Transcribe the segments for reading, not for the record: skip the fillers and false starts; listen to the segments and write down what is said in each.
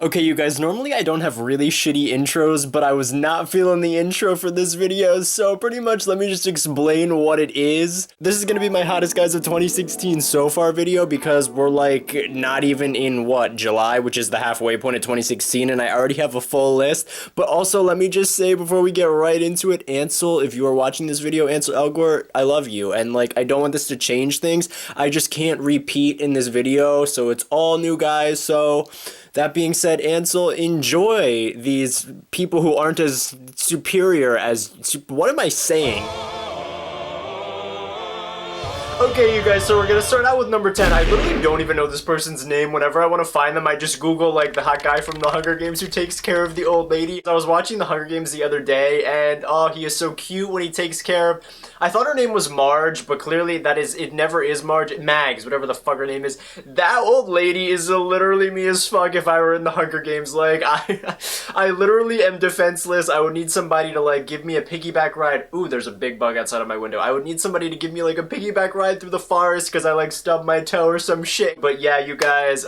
Okay, you guys, normally I don't have really shitty intros, but I was not feeling the intro for this video, so pretty much let me just explain what it is. This is gonna be my hottest guys of 2016 so far video because we're like not even in what, July, which is the halfway point of 2016, and I already have a full list. But also, let me just say before we get right into it, Ansel, if you are watching this video, Ansel Elgort, I love you, and like I don't want this to change things. I just can't repeat in this video, so it's all new guys, so that being said, Ansel, enjoy these people who aren't as superior as... What am I saying? Okay, you guys, so we're gonna start out with number 10. I literally don't even know this person's name. Whenever I want to find them, I just Google, like, the hot guy from the Hunger Games who takes care of the old lady. I was watching the Hunger Games the other day, and, oh, he is so cute when he takes care of... I thought her name was Marge, but clearly that is... It never is Marge. Mags, whatever the fuck her name is. That old lady is literally me as fuck if I were in the Hunger Games. Like, I literally am defenseless. I would need somebody to, like, give me a piggyback ride. Ooh, there's a big bug outside of my window. I would need somebody to give me, like, a piggyback ride through the forest because I like stubbed my toe or some shit. But yeah, you guys,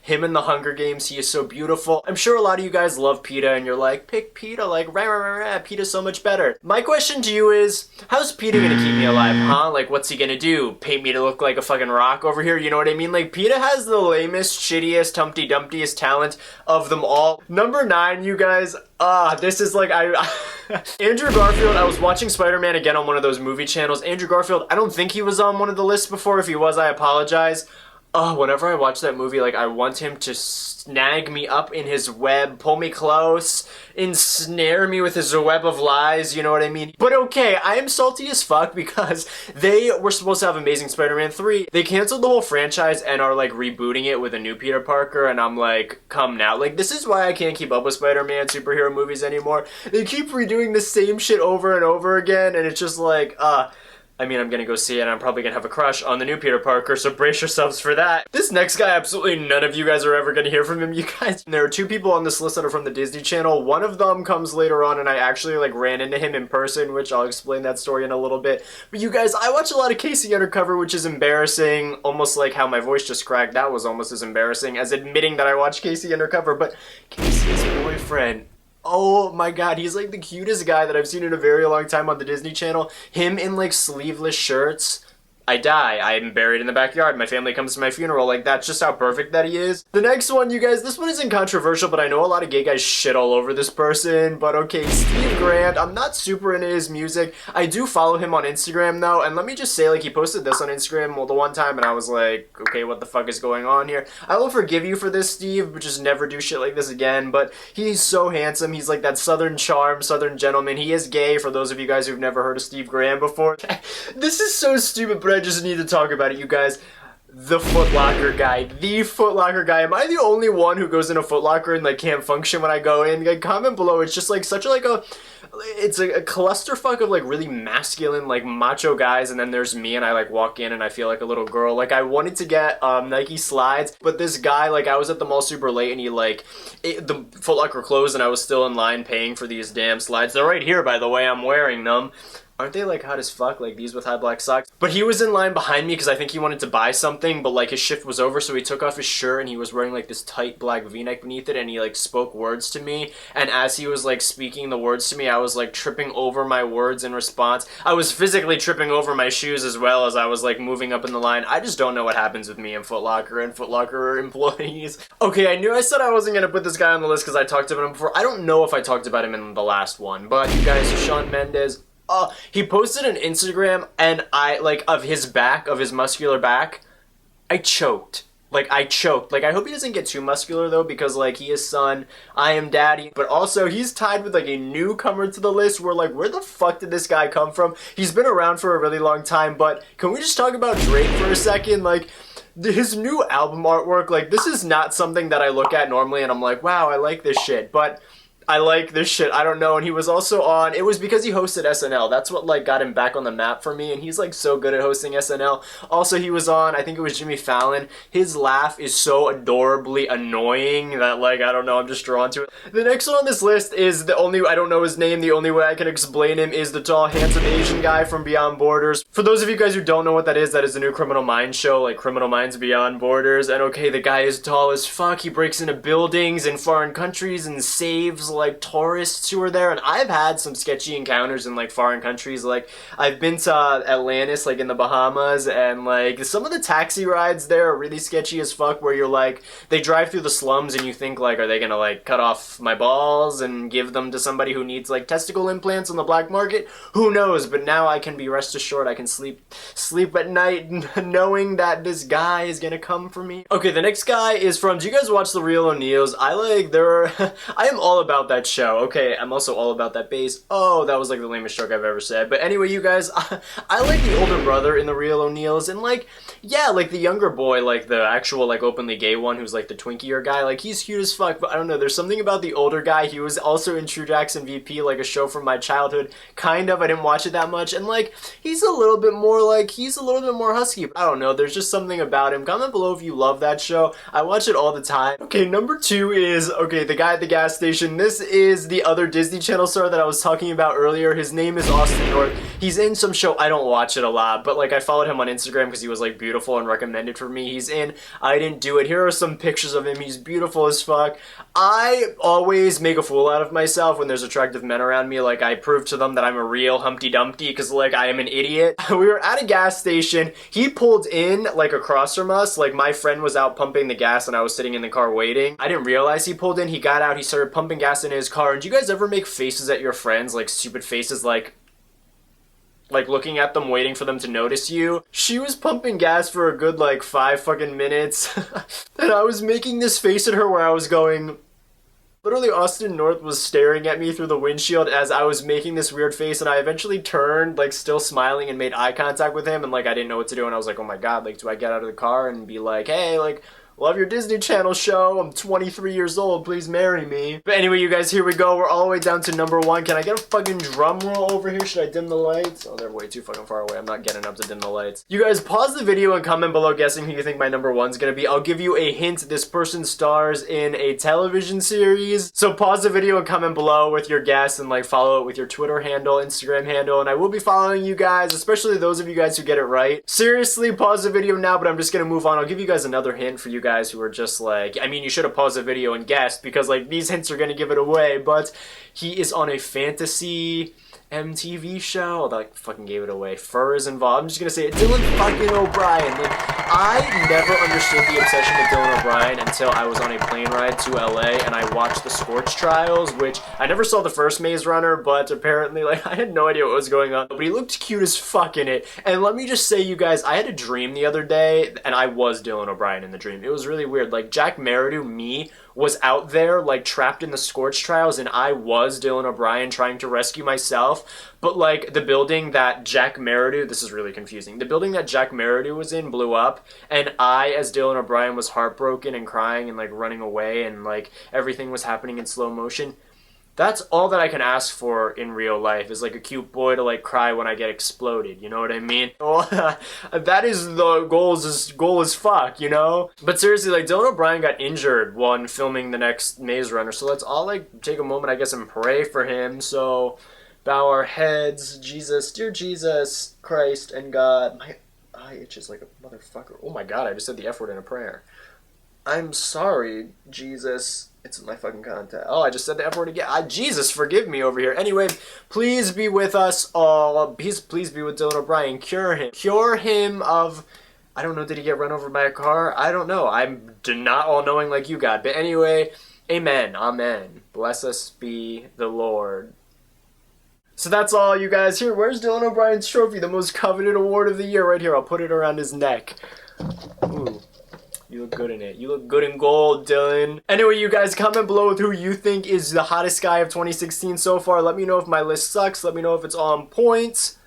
him in the Hunger Games, he is so beautiful. I'm sure a lot of you guys love PETA and you're like, pick PETA, like, rah, rah, rah, rah, PETA's so much better. My question to you is, how's PETA gonna keep me alive, huh? Like, what's he gonna do? Paint me to look like a fucking rock over here? You know what I mean? Like, PETA has the lamest, shittiest, Humpty Dumptiest talent of them all. Number 9, you guys, this is like, Andrew Garfield, I was watching Spider-Man again on one of those movie channels. Andrew Garfield, I don't think he was on one of the lists before. If he was, I apologize. Whenever I watch that movie, like, I want him to snag me up in his web, pull me close, ensnare me with his web of lies, you know what I mean? But okay, I am salty as fuck because they were supposed to have Amazing Spider-Man 3. They canceled the whole franchise and are, like, rebooting it with a new Peter Parker, and I'm like, come now. Like, this is why I can't keep up with Spider-Man superhero movies anymore. They keep redoing the same shit over and over again, and it's just like, I mean, I'm gonna go see it, and I'm probably gonna have a crush on the new Peter Parker, so brace yourselves for that. This next guy, absolutely none of you guys are ever gonna hear from him, you guys. There are 2 people on this list that are from the Disney Channel. One of them comes later on, and I actually, like, ran into him in person, which I'll explain that story in a little bit. But you guys, I watch a lot of Casey Undercover, which is embarrassing, almost like how my voice just cracked. That was almost as embarrassing as admitting that I watched Casey Undercover, but Casey's boyfriend... Oh my god, he's like the cutest guy that I've seen in a very long time on the Disney Channel. Him in like sleeveless shirts. I die. I'm buried in the backyard. My family comes to my funeral. Like, that's just how perfect that he is. The next one, you guys, this one isn't controversial, but I know a lot of gay guys shit all over this person. But okay, Steve Grant, I'm not super into his music. I do follow him on Instagram, though. And let me just say, like, he posted this on Instagram the one time, and I was like, okay, what the fuck is going on here? I will forgive you for this, Steve, but just never do shit like this again. But he's so handsome. He's like that southern charm, southern gentleman. He is gay, for those of you guys who've never heard of Steve Grant before. This is so stupid, but I just need to talk about it, you guys. The FOOTLOCKER guy. The FOOTLOCKER guy. Am I the only one who goes in a FOOTLOCKER and, like, can't function when I go in? Like, comment below. It's just, like, such a, like, it's a clusterfuck of, like, really masculine, like, macho guys, and then there's me, and I, like, walk in, and I feel like a little girl. Like, I wanted to get, Nike slides, but this guy, like, I was at the mall super late, and he, like, the FOOTLOCKER closed, and I was still in line paying for these damn slides. They're right here, by the way. I'm wearing them. Aren't they, like, hot as fuck? Like, these with high black socks? But he was in line behind me because I think he wanted to buy something, but, like, his shift was over, so he took off his shirt, and he was wearing, like, this tight black v-neck beneath it, and he, like, spoke words to me, and as he was, like, speaking the words to me, I was, like, tripping over my words in response. I was physically tripping over my shoes as well as I was, like, moving up in the line. I just don't know what happens with me in FOOTLOCKER and FOOTLOCKER employees. Okay, I knew I said I wasn't gonna put this guy on the list because I talked about him before. I don't know if I talked about him in the last one, but you guys, SHAWN Mendes, he posted an Instagram, and of his back, of his muscular back, I choked. Like, I choked. Like, I hope he doesn't get too muscular, though, because, like, he is son, I am daddy. But also, he's tied with, like, a newcomer to the list where, like, where the fuck did this guy come from? He's been around for a really long time, but can we just talk about Drake for a second? Like, his new album artwork, like, this is not something that I look at normally and I'm like, wow, I like this shit. But I like this shit. I don't know. And he was also on, it was because he hosted SNL. That's what like got him back on the map for me. And he's like so good at hosting SNL. Also, he was on, I think it was Jimmy Fallon. His laugh is so adorably annoying that like, I don't know, I'm just drawn to it. The next one on this list is the only, I don't know his name. The only way I can explain him is the tall, handsome Asian guy from Beyond Borders. For those of you guys who don't know what that is the new Criminal Minds show, like Criminal Minds Beyond Borders. And okay, the guy is tall as fuck. He breaks into buildings in foreign countries and saves like tourists who are there. And I've had some sketchy encounters in like foreign countries. Like I've been to Atlantis, like in the Bahamas, and like some of the taxi rides there are really sketchy as fuck, where you're like, they drive through the slums and you think like, are they gonna like cut off my balls and give them to somebody who needs like testicle implants on the black market? Who knows? But now I can be rest assured I can sleep at night knowing that this guy is gonna come for me. Okay, the next guy is from, do you guys watch The Real O'Neills? I am all about that show. Okay, I'm also all about that bass. Oh, that was like the lamest joke I've ever said. But anyway, you guys, I like the older brother in The Real O'Neills, and like, yeah, like the younger boy, like the actual like openly gay one who's like the twinkier guy, like he's cute as fuck, but I don't know, there's something about the older guy. He was also in True Jackson VP, like a show from my childhood, kind of. I didn't watch it that much, and like, he's a little bit more husky. I don't know, there's just something about him. Comment below if you love that show. I watch it all the time. Okay, number 2 is, okay, the guy at the gas station. This is the other Disney Channel star that I was talking about earlier. His name is Austin North. He's in some show, I don't watch it a lot, but like I followed him on Instagram because he was like beautiful and recommended for me. He's in I Didn't Do It. Here are some pictures of him. He's beautiful as fuck. I always make a fool out of myself when there's attractive men around me. Like I prove to them that I'm a real Humpty Dumpty because like I am an idiot. We were at a gas station. He pulled in like across from us. Like my friend was out pumping the gas and I was sitting in the car waiting. I didn't realize he pulled in. He got out. He started pumping gas in his car. And do you guys ever make faces at your friends? Like stupid faces, like looking at them, waiting for them to notice you? She was pumping gas for a good like 5 fucking minutes. And I was making this face at her where I was going, literally Austin North was staring at me through the windshield as I was making this weird face, and I eventually turned, like still smiling, and made eye contact with him, and like I didn't know what to do, and I was like, oh my god, like do I get out of the car and be like, hey, like, love your Disney Channel show, I'm 23 years old, please marry me. But anyway, you guys, here we go. We're all the way down to number 1. Can I get a fucking drum roll over here? Should I dim the lights? Oh, they're way too fucking far away. I'm not getting up to dim the lights. You guys, pause the video and comment below guessing who you think my number 1's gonna be. I'll give you a hint. This person stars in a television series. So pause the video and comment below with your guess, and like follow it with your Twitter handle, Instagram handle, and I will be following you guys, especially those of you guys who get it right. Seriously, pause the video now, but I'm just gonna move on. I'll give you guys another hint for you guys who are just like, I mean, you should have paused the video and guessed because like these hints are gonna give it away, but he is on a fantasy MTV show. That like fucking gave it away. Fur is involved. I'm just gonna say it. Dylan fucking O'Brien. Like, I never understood the obsession with Dylan O'Brien until I was on a plane ride to LA and I watched the Scorch Trials, which I never saw the first Maze Runner, but apparently like I had no idea what was going on. But he looked cute as fuck in it. And let me just say, you guys, I had a dream the other day and I was Dylan O'Brien in the dream. It was really weird. Like Jack Merridew, me, was out there like trapped in the Scorch Trials and I was Dylan O'Brien trying to rescue myself. But like the building that Jack Merridew, this is really confusing, the building that Jack Merridew was in blew up and I as Dylan O'Brien was heartbroken and crying and like running away and like everything was happening in slow motion. That's all that I can ask for in real life, is like a cute boy to like cry when I get exploded, you know what I mean? Well, that is the goal as fuck, you know? But seriously, like Dylan O'Brien got injured when filming the next Maze Runner, so let's all like take a moment, I guess, and pray for him. So bow our heads. Jesus, dear Jesus Christ and God. My eye itches like a motherfucker. Oh my god, I just said the F word in a prayer. I'm sorry, Jesus. It's in my fucking contact. Oh, I just said the F word again. Jesus, forgive me over here. Anyway, please be with us all. Please be with Dylan O'Brien. Cure him. Cure him of... I don't know, did he get run over by a car? I don't know. I'm not all-knowing like you, God. But anyway, amen. Amen. Bless us be the Lord. So that's all, you guys. Here, where's Dylan O'Brien's trophy? The most coveted award of the year right here. I'll put it around his neck. Ooh. You look good in it. You look good in gold, Dylan. Anyway, you guys, comment below with who you think is the hottest guy of 2016 so far. Let me know if my list sucks. Let me know if it's on point.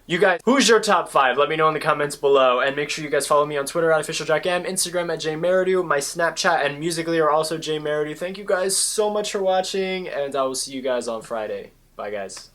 You guys, who's your top 5? Let me know in the comments below, and make sure you guys follow me on Twitter at officialjackm, Instagram at jmerridew, my Snapchat and Musical.ly are also jmerridew. Thank you guys so much for watching, and I will see you guys on Friday. Bye guys.